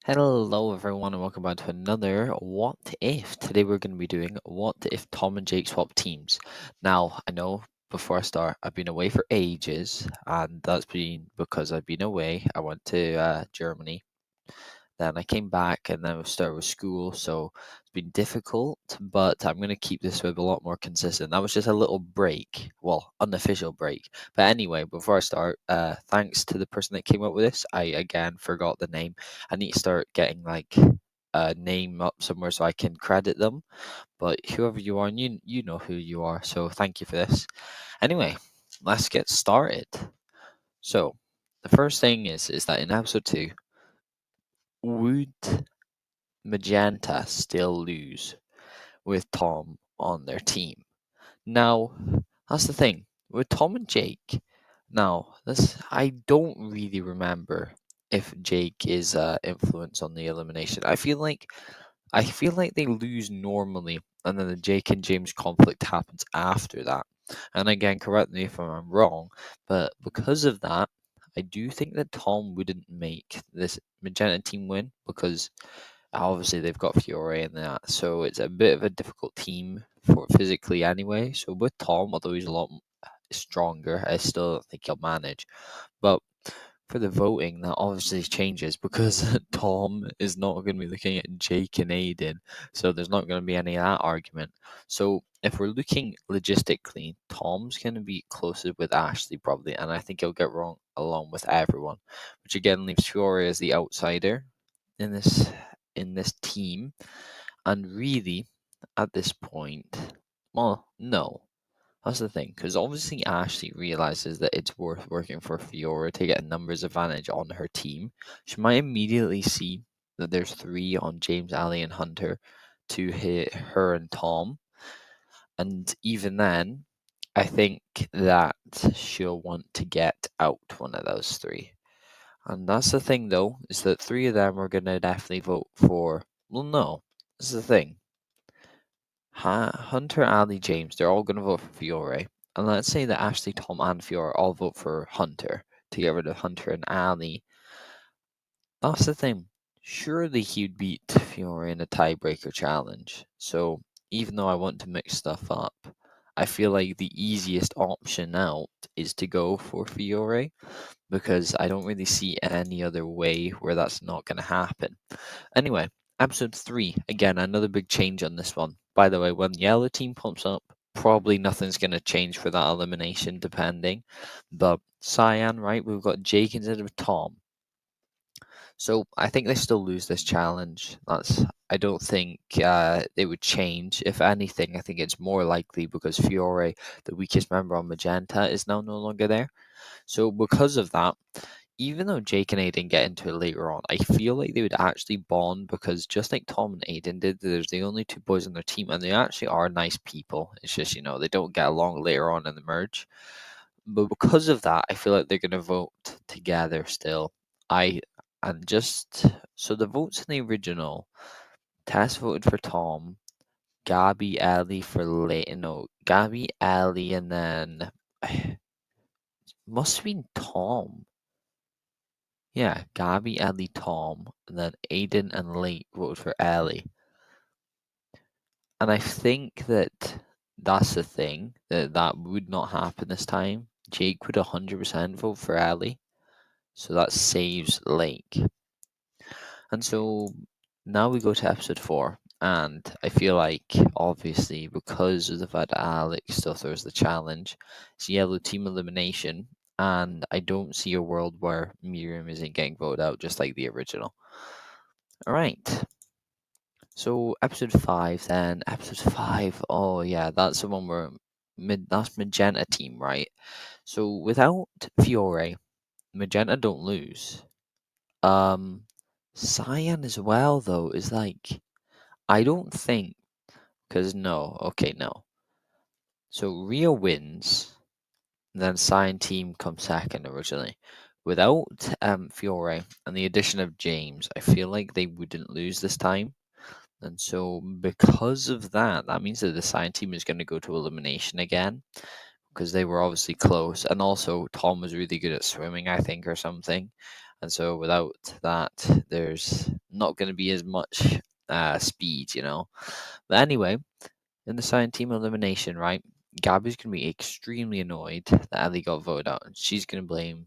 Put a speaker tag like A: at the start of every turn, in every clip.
A: Hello, everyone, and welcome back to another What If. Today we're going to be doing What If Tom and Jake swap teams. Now, I know before I start, I've been away for ages, and that's been because I've been away. I went to Germany, then I came back, and then we started with school, so it's been difficult, but I'm going to keep this with a lot more consistent. That was just a little break, well, unofficial break. But anyway, before I start, thanks to the person that came up with this. I again forgot the name. I need to start getting like a name up somewhere so I can credit them. But whoever you are, and you know who you are, so thank you for this. Anyway, let's get started. So the first thing is that in episode 2, would Magenta still lose with Tom on their team? Now, that's the thing with Tom and Jake. Now, this I don't really remember if Jake is influence on the elimination. I feel like they lose normally, and then the Jake and James conflict happens after that. And again, correct me if I'm wrong, but because of that, I do think that Tom wouldn't make this Magenta team win because obviously they've got Fiore in that, so it's a bit of a difficult team for physically anyway. So with Tom, although he's a lot stronger, I still don't think he'll manage. But for the voting, that obviously changes because Tom is not going to be looking at Jake and Aiden, so there's not going to be any of that argument. So if we're looking logistically, Tom's going to be closer with Ashley probably, and I think he'll get wrong along with everyone, which again leaves Fiore as the outsider in this team. And really, at this point, well, no. That's the thing, because obviously Ashley realizes that it's worth working for Fiora to get a numbers advantage on her team. She might immediately see that there's 3 on James, Ali, and Hunter to hit her and Tom. And even then, I think that she'll want to get out one of those 3. And that's the thing, though, is that 3 of them are going to definitely vote for. Well, no, this is the thing. Hunter, Ali, James, they're all going to vote for Fiore. And let's say that Ashley, Tom, and Fiore all vote for Hunter to get rid of Hunter and Ali. That's the thing. Surely he'd beat Fiore in a tiebreaker challenge. So even though I want to mix stuff up, I feel like the easiest option out is to go for Fiore because I don't really see any other way where that's not going to happen. Anyway, episode 3. Again, another big change on this one. By the way, when the yellow team pops up, probably nothing's going to change for that elimination, depending. But Cyan, right? We've got Jake instead of Tom. So I think they still lose this challenge. I don't think it would change. If anything, I think it's more likely because Fiore, the weakest member on Magenta, is now no longer there. So because of that, even though Jake and Aiden get into it later on, I feel like they would actually bond because just like Tom and Aiden did, there's the only 2 boys on their team and they actually are nice people. It's just, they don't get along later on in the merge. But because of that, I feel like they're going to vote together still. And just so the votes in the original, Tess voted for Tom, Gabby, Ellie for Leighton. No, Gabby, Ellie, and then must have been Tom. Yeah, Gabby, Ellie, Tom, and then Aiden and Late voted for Ellie. And I think that that's the thing, that would not happen this time. Jake would 100% vote for Ellie, so that saves Lake. And so now we go to episode 4, and I feel like, obviously, because of the fact that Alex still throws the challenge, it's yellow team elimination, and I don't see a world where Miriam isn't getting voted out just like the original. Alright. So episode 5 then. Episode 5. Oh yeah, that's the one where that's Magenta team, right? So without Fiore, Magenta don't lose. Cyan as well though is like I don't think because no. So Rio wins, then Cyan team comes second originally. Without Fiore and the addition of James, I feel like they wouldn't lose this time. And so, because of that, that means that the Cyan team is going to go to elimination again because they were obviously close. And also, Tom was really good at swimming, I think, or something. And so without that, there's not going to be as much speed, you know. But anyway, in the cyan team elimination, right, Gabby's going to be extremely annoyed that Ellie got voted out, and she's going to blame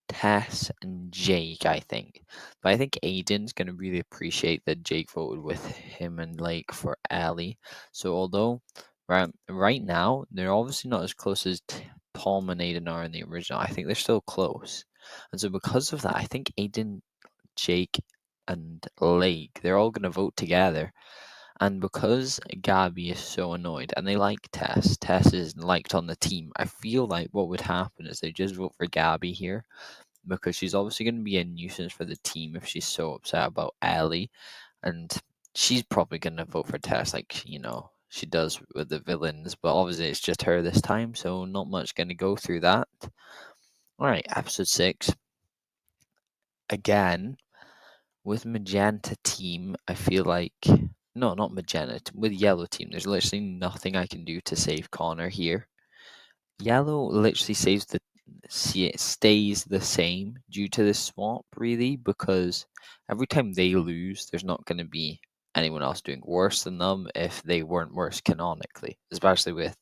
A: Tess and Jake, I think. But I think Aiden's going to really appreciate that Jake voted with him and Lake for Ellie. So although right now they're obviously not as close as Tom and Aiden are in the original, I think they're still close. And so because of that, I think Aiden, Jake, and Lake, they're all going to vote together. And because Gabby is so annoyed and they like Tess is liked on the team, I feel like what would happen is they just vote for Gabby here because she's obviously going to be a nuisance for the team if she's so upset about Ellie. And she's probably going to vote for Tess, like, she does with the villains. But obviously, it's just her this time, so not much going to go through that. All right, episode 6. Again, with Magenta team, I feel like. No, not Magenta. With Yellow team, there's literally nothing I can do to save Connor here. Yellow literally stays the same due to this swap, really, because every time they lose, there's not going to be anyone else doing worse than them if they weren't worse canonically, especially with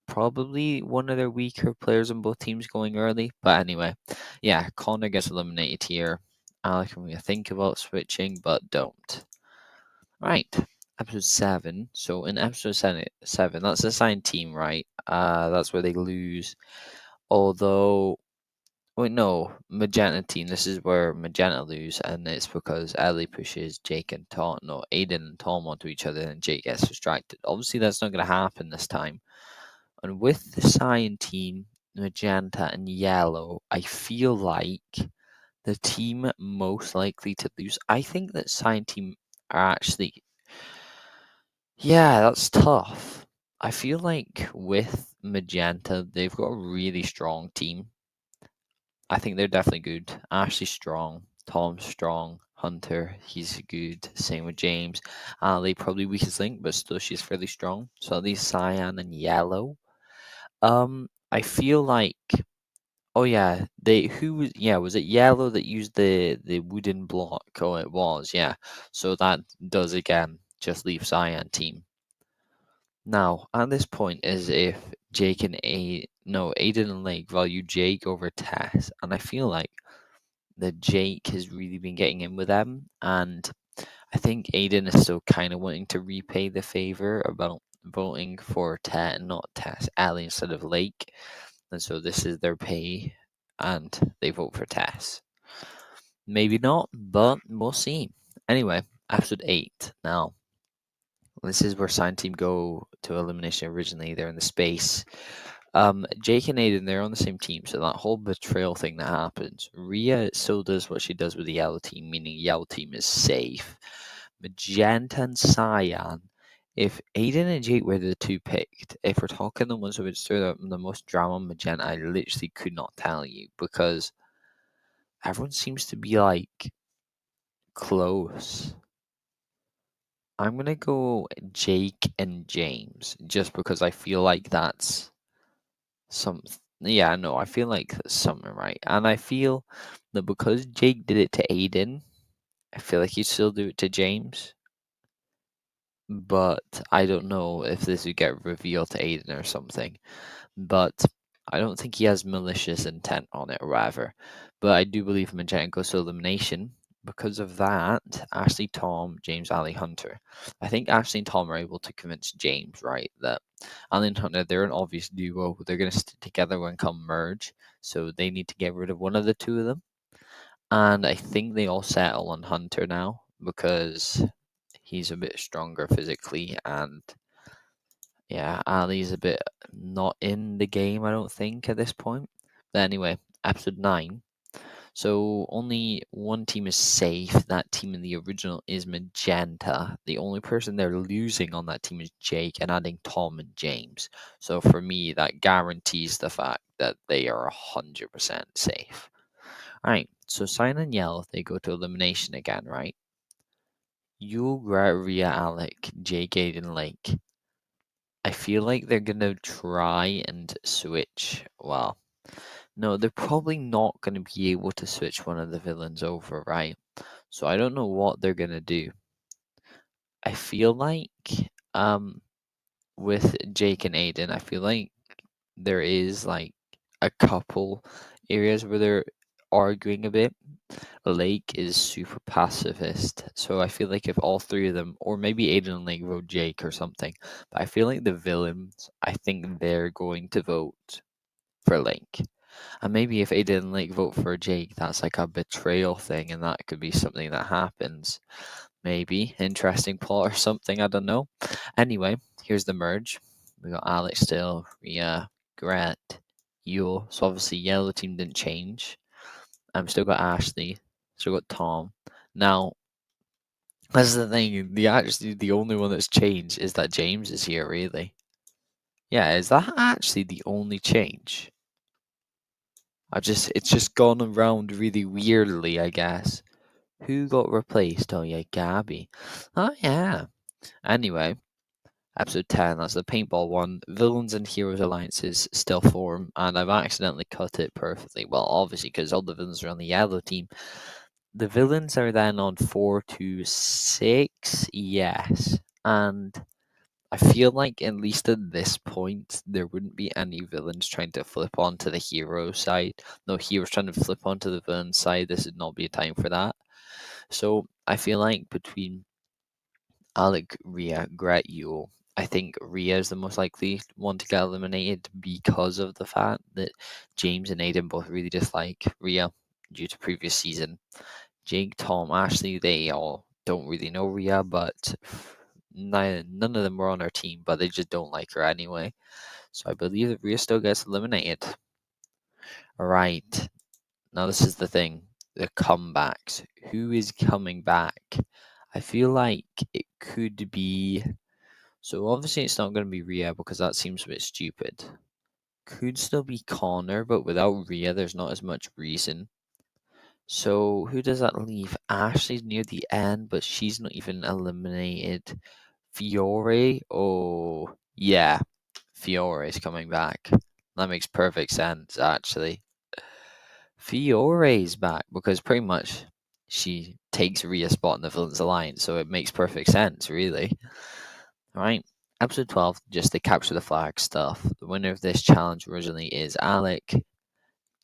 A: probably one of their weaker players on both teams going early. But anyway, yeah, Connor gets eliminated here. Alec can we think about switching, but don't. Right, episode 7. So in episode 7, that's the assigned team, right? That's where they lose. Although, wait, no, Magenta team. This is where Magenta lose, and it's because Ellie pushes Jake and Tom, no, Aiden and Tom onto each other, and Jake gets distracted. Obviously, that's not going to happen this time. And with the Cyan team, Magenta and Yellow, I feel like the team most likely to lose. I think that Cyan team are actually, yeah, that's tough. I feel like with Magenta, they've got a really strong team. I think they're definitely good. Ashley's strong. Tom's strong. Hunter, he's good. Same with James. Ali probably weakest link, but still she's fairly strong. So at least Cyan and Yellow. I feel like, oh yeah, was it Yellow that used the wooden block? Oh, it was, yeah. So that does again just leave Cyan team. Now, at this point, is if Jake and Aiden and Lake value Jake over Tess, and I feel like that Jake has really been getting in with them, and I think Aiden is still kind of wanting to repay the favor about voting for not Tess, Ellie instead of Lake, and so this is their pay, and they vote for Tess. Maybe not, but we'll see. Anyway, episode 8 now. This is where Sign Team go to elimination originally. They're in the space. Jake and Aiden, they're on the same team, so that whole betrayal thing that happens, Rhea still does what she does with the yellow team, meaning yellow team is safe. Magenta and Cyan, if Aiden and Jake were the two picked, if we're talking the ones who would stir up the most drama on Magenta, I literally could not tell you because everyone seems to be like close. I'm gonna go Jake and James just because I feel like that's some. Yeah, no, I feel like that's something right, and I feel that because Jake did it to Aiden, I feel like he'd still do it to James. But I don't know if this would get revealed to Aiden or something. But I don't think he has malicious intent on it or whatever. But I do believe Magenta goes to elimination. Because of that, Ashley, Tom, James, Ali, Hunter. I think Ashley and Tom are able to convince James, right, that Ali and Hunter, they're an obvious duo. They're going to stick together when come merge. So they need to get rid of one of the two of them. And I think they all settle on Hunter now because he's a bit stronger physically and yeah, Ali's a bit not in the game, I don't think, at this point. But anyway, episode 9. So only one team is safe. That team in the original is Magenta. The only person they're losing on that team is Jake and adding Tom and James. So for me, that guarantees the fact that they are 100% safe. Alright, so Cyan and Yell, they go to elimination again, right? You, Rhea, Alec, Jake, Aiden, Lake. I feel like they're gonna try and switch. Well, No, they're probably not going to be able to switch one of the villains over, right? So I don't know what they're going to do. I feel like um with Jake and Aiden, I feel like there is like a couple areas where they're arguing a bit. Lake is super pacifist, so I feel like if all three of them, or maybe Aiden and Lake vote Jake or something, but I feel like the villains, I think they're going to vote for Lake. And maybe if Aiden and Lake vote for Jake, that's like a betrayal thing, and that could be something that happens. Maybe interesting plot or something. I don't know. Anyway, here's the merge. We got Alex still, Ria, Gret, Yule. So obviously yellow team didn't change. Still got Ashley. Still got Tom. Now that's the thing. The only one that's changed is that James is here. Really. Yeah. Is that actually the only change? It's just gone around really weirdly, I guess. Who got replaced? Oh yeah, Gabby. Oh yeah. Anyway, episode 10, that's the paintball one. Villains and heroes alliances still form, and I've accidentally cut it perfectly. Well, obviously, because all the villains are on the yellow team. The villains are then on 4 to 6, yes. And I feel like, at least at this point, there wouldn't be any villains trying to flip onto the hero side. No heroes trying to flip onto the villain side. This would not be a time for that. So I feel like between Alec, Rhea, Gret, Yule, I think Rhea is the most likely one to get eliminated because of the fact that James and Aiden both really dislike Rhea due to previous season. Jake, Tom, Ashley, they all don't really know Rhea, but none of them were on our team, but they just don't like her anyway. So I believe that Rhea still gets eliminated. Alright, now this is the thing. The comebacks. Who is coming back? I feel like it could be. So obviously it's not going to be Rhea because that seems a bit stupid. Could still be Connor, but without Rhea, there's not as much reason. So who does that leave? Ashley's near the end, but she's not even eliminated. Fiore? Oh, yeah. Fiore's coming back. That makes perfect sense, actually. Fiore's back because pretty much she takes Rhea's spot in the Villains Alliance, so it makes perfect sense, really. Alright, episode 12, just the capture the flag stuff. The winner of this challenge originally is Alec.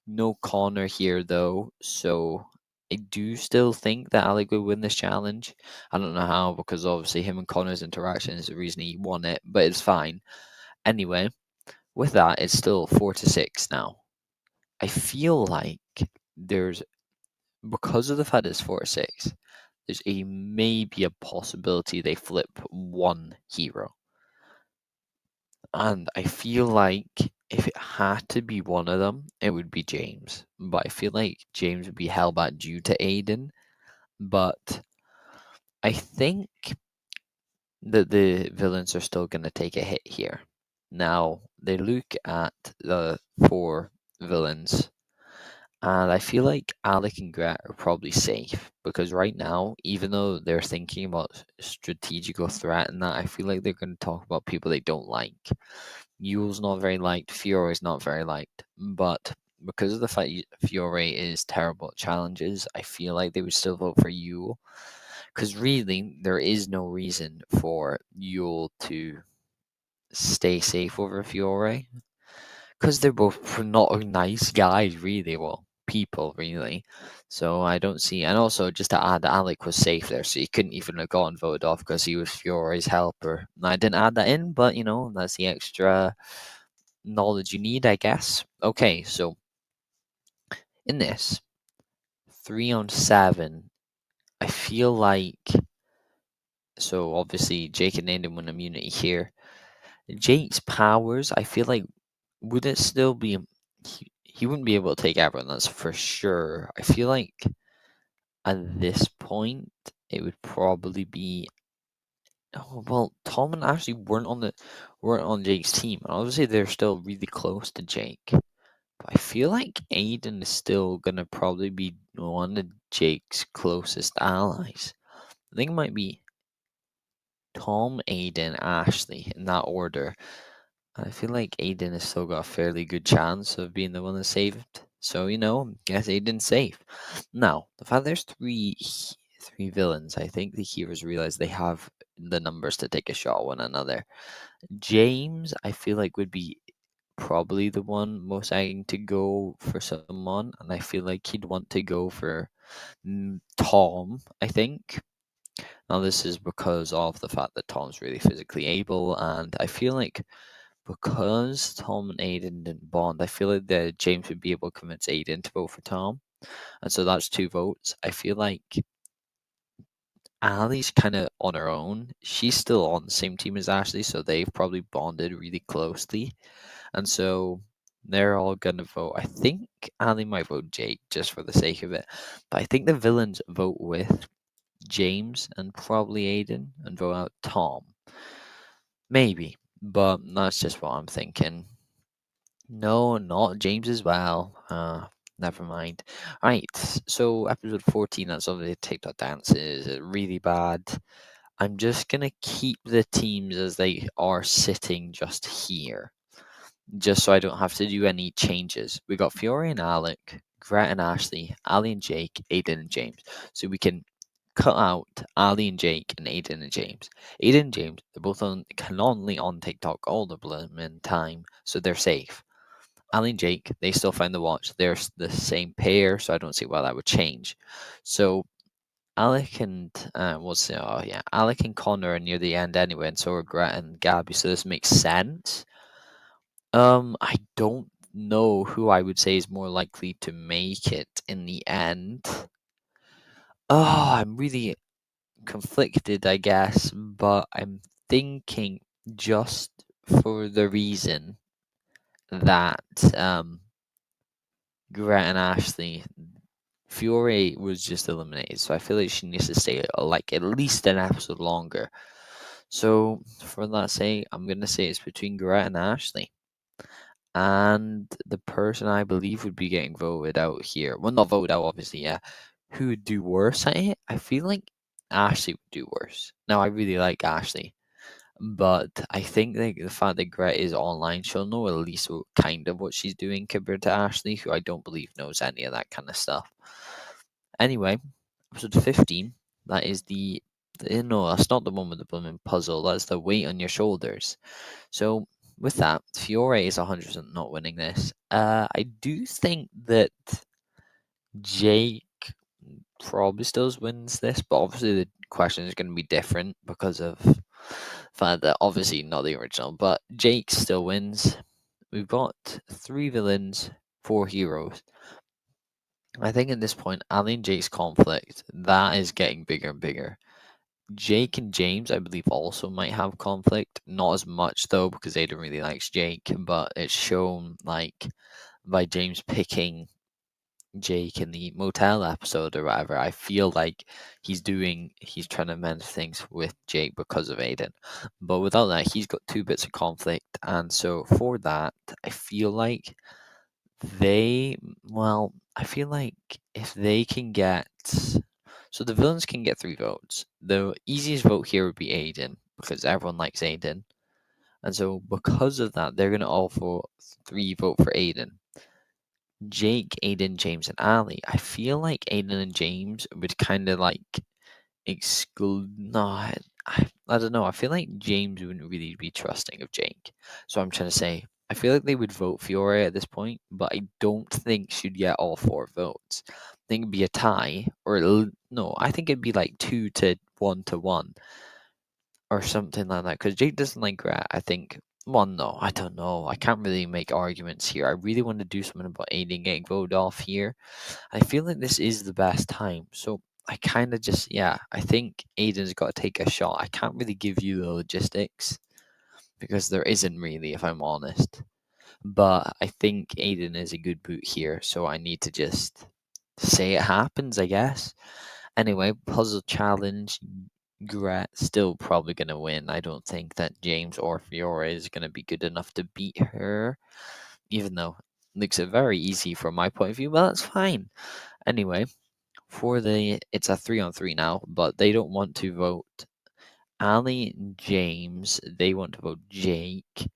A: No Connor here though, so I do still think that Alec will win this challenge. I don't know how because obviously him and Connor's interaction is the reason he won it, but it's fine. Anyway, with that, it's still 4 to 6 now. I feel like there's because of the fact it's 4 to 6, there's maybe a possibility they flip one hero. And I feel like if it had to be one of them, it would be James. But I feel like James would be held back due to Aiden. But I think that the villains are still going to take a hit here. Now, they look at the 4 villains, and I feel like Alec and Gret are probably safe because right now, even though they're thinking about strategical threat and that, I feel like they're going to talk about people they don't like. Yule's not very liked, Fiore is not very liked, but because of the fact Fiore is terrible at challenges, I feel like they would still vote for Yule. Because really, there is no reason for Yule to stay safe over Fiore. Because they're both not nice guys, really. Well, people, really. So I don't see. And also, just to add, Alec was safe there, so he couldn't even have gotten voted off because he was Fiore's helper. And I didn't add that in, but that's the extra knowledge you need, I guess. Okay, so in this 3-on-7, I feel like so obviously Jake and Aiden win immunity here. Jake's powers, I feel like would it still be he wouldn't be able to take everyone, that's for sure. I feel like at this point it would probably be well, Tom and Ashley weren't on Jake's team, and obviously they're still really close to Jake. But I feel like Aiden is still gonna probably be one of Jake's closest allies. I think it might be Tom, Aiden, Ashley in that order. I feel like Aiden has still got a fairly good chance of being the one that's saved. So, guess Aiden's safe. Now, the fact there's three villains, I think the heroes realize they have the numbers to take a shot at one another. James, I feel like would be probably the one most likely to go for someone, and I feel like he'd want to go for Tom, I think. Now, this is because of the fact that Tom's really physically able, and I feel like because Tom and Aiden didn't bond, I feel like that James would be able to convince Aiden to vote for Tom, and so that's 2 votes. I feel like Allie's kind of on her own. She's still on the same team as Ashley, so they've probably bonded really closely, and so they're all gonna vote. I think Allie might vote Jake just for the sake of it, but I think the villains vote with James and probably Aiden and vote out Tom. Maybe, but that's just what I'm thinking. No, not James as well. Never mind. Right, so episode 14, that's obviously TikTok dances, really bad. I'm just gonna keep the teams as they are sitting just here, just so I don't have to do any changes. We got Fiore and Alec, Gret and Ashley, Ali and Jake, Aiden and James. So we can cut out Ali and Jake and Aiden and James. Aiden and James, they're both canonically on TikTok all the blooming time, so they're safe. Ali and Jake, they still find the watch. They're the same pair, so I don't see why that would change. So Alec and Alec and Connor are near the end anyway, and so are Gret and Gabby. So this makes sense. I don't know who I would say is more likely to make it in the end. Oh, I'm really conflicted, I guess, but I'm thinking just for the reason that Gret and Ashley, Fiore was just eliminated, so I feel like she needs to stay like at least an episode longer. So for that sake, I'm gonna say it's between Gret and Ashley. And the person I believe would be getting voted out here. Well, not voted out, obviously, yeah. Who would do worse at it? I feel like Ashley would do worse. Now, I really like Ashley, but I think the fact that Gret is online, she'll know at least kind of what she's doing compared to Ashley, who I don't believe knows any of that kind of stuff. Anyway, episode 15, that is no, that's not the one with the blooming puzzle, that's the weight on your shoulders. So, with that, Fiore is 100% not winning this. I do think that Jake probably still wins this, but obviously the question is going to be different because of the fact that obviously not the original, but Jake still wins. We've got 3 villains, 4 heroes. I think at this point, Ali and Jake's conflict, that is getting bigger and bigger. Jake and James, I believe, also might have conflict. Not as much though, because Aiden really likes Jake, but it's shown like by James picking Jake in the motel episode or whatever. I feel like he's trying to mend things with Jake because of Aiden. But without that, he's got 2 bits of conflict, and so for that, I feel like they I feel like if they can get so the villains can get 3 votes. The easiest vote here would be Aiden because everyone likes Aiden. And so because of that, they're gonna all vote 3 vote for Aiden. Jake, Aiden, James, and Ali. I feel like Aiden and James would kind of like exclude. No, I don't know. I feel like James wouldn't really be trusting of Jake. So I'm trying to say, I feel like they would vote Fiore at this point, but I don't think she'd get all 4 votes. I think it'd be a tie, or no, I think it'd be like 2 to 1 or something like that. Because Jake doesn't like Gret. I think. Well, no, I don't know. I can't really make arguments here. I really want to do something about Aiden getting voted off here. I feel like this is the best time. So I kind of just, yeah, I think Aiden's got to take a shot. I can't really give you the logistics because there isn't really, if I'm honest. But I think Aiden is a good boot here. So I need to just say it happens, I guess. Anyway, puzzle challenge. Gret still probably going to win. I don't think that James or Fiore is going to be good enough to beat her, even though it looks very easy from my point of view, but that's fine. Anyway, it's a 3-on-3 now, but they don't want to vote Ali and James. They want to vote Jake.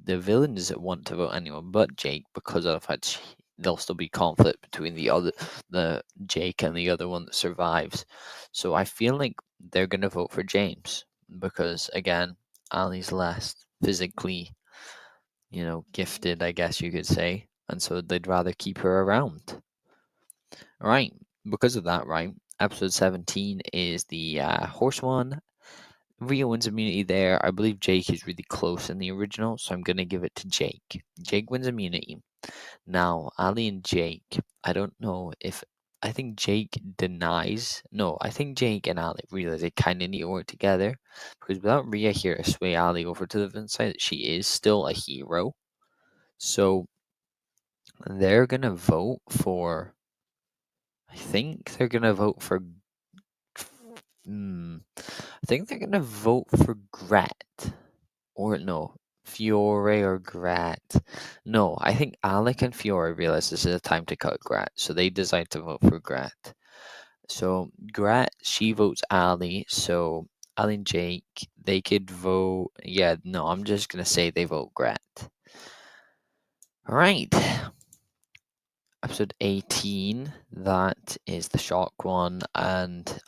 A: The villains want to vote anyone but Jake because of the fact there'll still be conflict between the Jake and the other one that survives. So I feel like they're gonna vote for James because again, Ali's less physically, gifted, I guess you could say, and so they'd rather keep her around. All right, because of that, right? Episode 17 is the horse one. Rio wins immunity there. I believe Jake is really close in the original, so I'm gonna give it to Jake. Jake wins immunity. Now, Ali and Jake, I don't know if I think Jake denies. No, I think Jake and Ali realize they kind of need to work together because without Rhea here to sway Ali over to the Vin side, she is still a hero. So they're gonna vote for. I think they're gonna vote for. I think they're gonna vote for Gret. Or no, Fiore or Grat. No, I think Alec and Fiore realize this is a time to cut Grat, so they decide to vote for Grat. So Grat, she votes Ali, so Ali and Jake, they could vote. Yeah, no, I'm just gonna say they vote Grat. All right. Episode 18, that is the shock one, and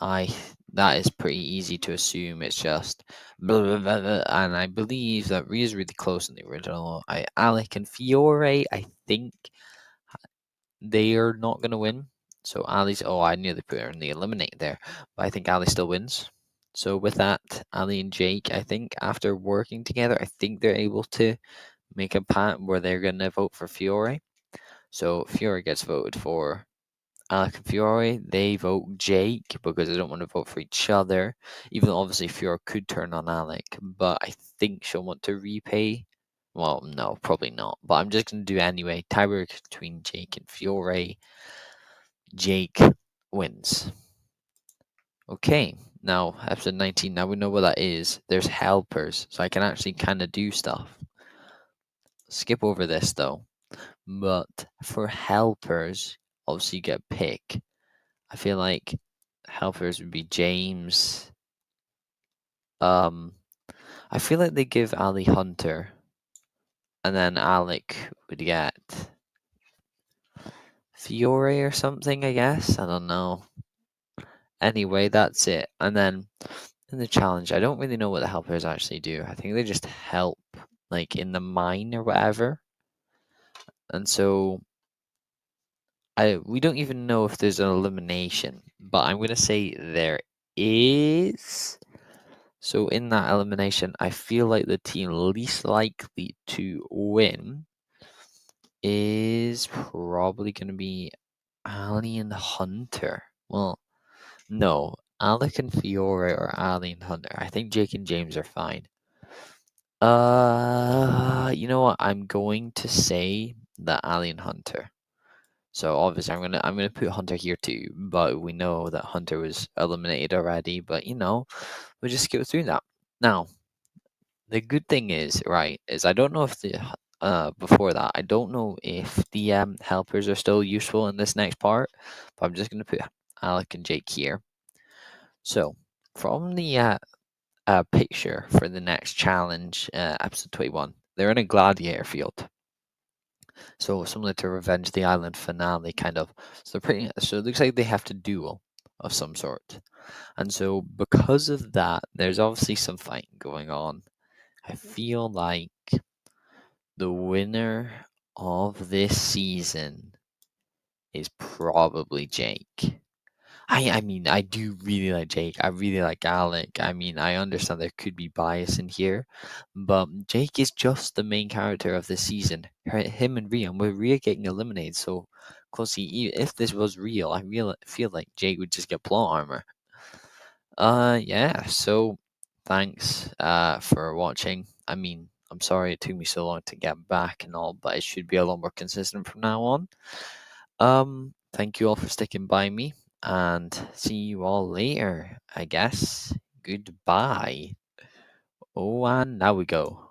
A: that is pretty easy to assume it's just blah, blah, blah, blah, and I believe that Rhea's really close in the original. Alec and Fiore, I think they are not going to win. So Ali's, I nearly put her in the eliminate there, but I think Ali still wins. So with that, Ali and Jake, I think after working together, I think they're able to make a pact where they're going to vote for Fiore. So Fiore gets voted for. Alec and Fiore, they vote Jake because they don't want to vote for each other. Even though obviously Fiore could turn on Alec, but I think she'll want to repay. Well, no, probably not. But I'm just going to do it anyway. Tiebreak between Jake and Fiore. Jake wins. Okay, now episode 19. Now we know what that is. There's helpers, so I can actually kind of do stuff. Skip over this though. But for helpers, obviously you get a pick. I feel like helpers would be James. I feel like they give Ali Hunter, and then Alec would get Fiore or something. I guess I don't know. Anyway, that's it. And then in the challenge, I don't really know what the helpers actually do. I think they just help, like in the mine or whatever. And so we don't even know if there's an elimination, but I'm gonna say there is. So in that elimination, I feel like the team least likely to win is probably going to be Ali and Hunter. Well, no, Alec and Fiore or Ali and Hunter. I think Jake and James are fine. You know what? I'm going to say that Ali and Hunter. So obviously I'm gonna put Hunter here too, but we know that Hunter was eliminated already. But we'll just skip through that. Now, the good thing is, right, is I don't know if before that, I don't know if the helpers are still useful in this next part, but I'm just gonna put Alec and Jake here. So from the picture for the next challenge, episode 21, they're in a gladiator field. So similar to Revenge the Island finale, kind of. So So it looks like they have to duel of some sort, and so because of that, there's obviously some fighting going on. I feel like the winner of this season is probably Jake. I mean, I do really like Jake. I really like Alec. I mean, I understand there could be bias in here, but Jake is just the main character of the season. Him and Rhea, and with Rhea getting eliminated so closely, if this was real, feel like Jake would just get plot armor. Yeah, so thanks for watching. I mean, I'm sorry it took me so long to get back and all, but it should be a lot more consistent from now on. Thank you all for sticking by me, and see you all later, I guess. Goodbye. Oh, and now we go.